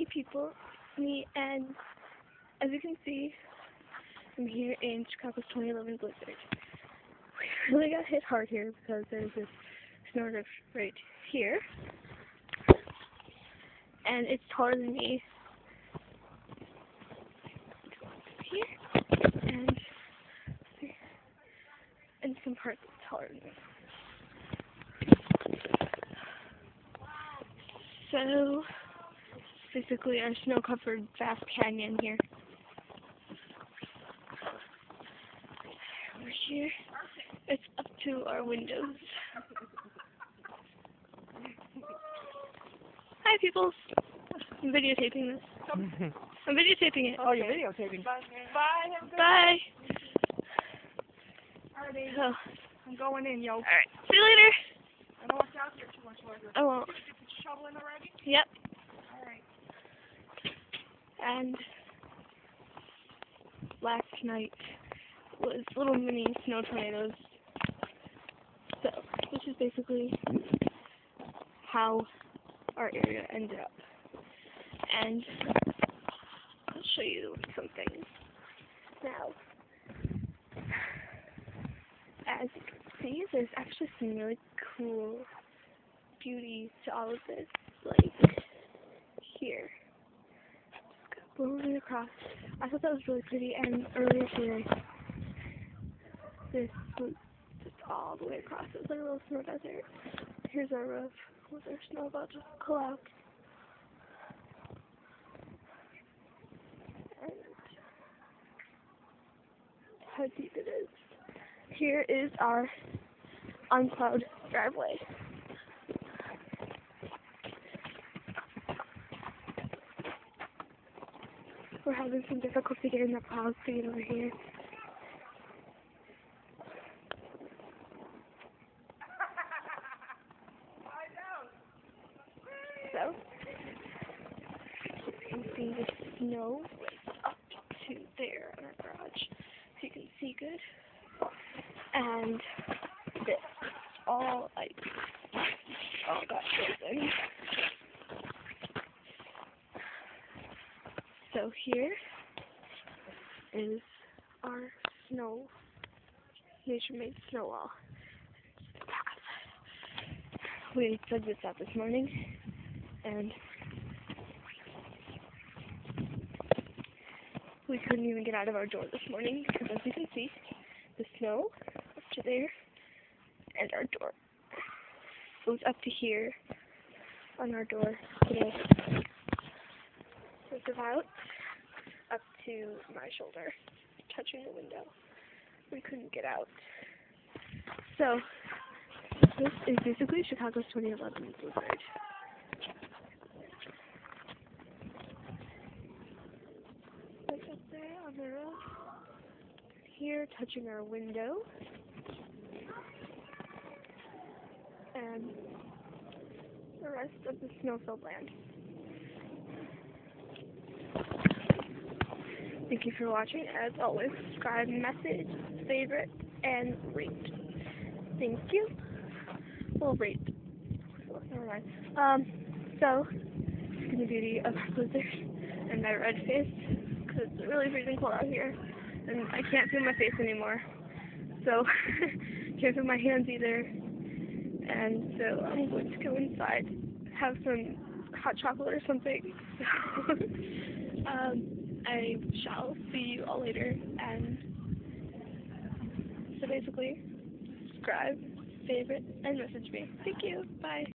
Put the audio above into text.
Hey people, me, and as you can see, I'm here in Chicago's 2011 blizzard. We really got hit hard here because there's this snow drift right here, and it's taller than me. Here, and some parts it's taller than me. So, basically our snow-covered vast canyon here. Over here, it's up to our windows. Hi, people. I'm videotaping this. I'm videotaping it. Oh, you're videotaping. Bye. Bye. Alright, So, I'm going in, yo. alright. See you later. I don't want you out here too much longer. I won't. Did you put your shovel in already? Yep. Alright. And last night was little mini snow tornadoes. So, this is basically how our area ended up. And I'll show you some things now. As you can see, there's actually some really cool beauty to all of this. Like, here. Just blowing across. I thought that was really pretty, and earlier today, this was just all the way across. It was like a little snow desert. Here's our roof with our snow about to collapse. And how deep it is. Here is our unplowed driveway. We're having some difficulty getting the plows to get over here. So, you can see the snow right up to there in our garage, so you can see good. And this all ice. All got frozen. So here is our snow, nature-made snow wall. We dug this out this morning, and we couldn't even get out of our door this morning because, as you can see, the snow up to there, and our door goes up to here on our door today. It's about up to my shoulder, touching the window. We couldn't get out. So, this is basically Chicago's 2011 blizzard. Right up there on the roof. Here, touching our window. And the rest of the snow-filled land. Thank you for watching. As always, subscribe, message, favorite, and rate. Thank you. Well, rate. Never mind. So, see the beauty of our blizzard and my red face, because it's really freezing cold out here, and I can't feel my face anymore. So, can't feel my hands either. And so I'm going to go inside, have some hot chocolate or something. So, I shall see you all later. And so basically, subscribe, favorite, and message me. Thank you. Bye.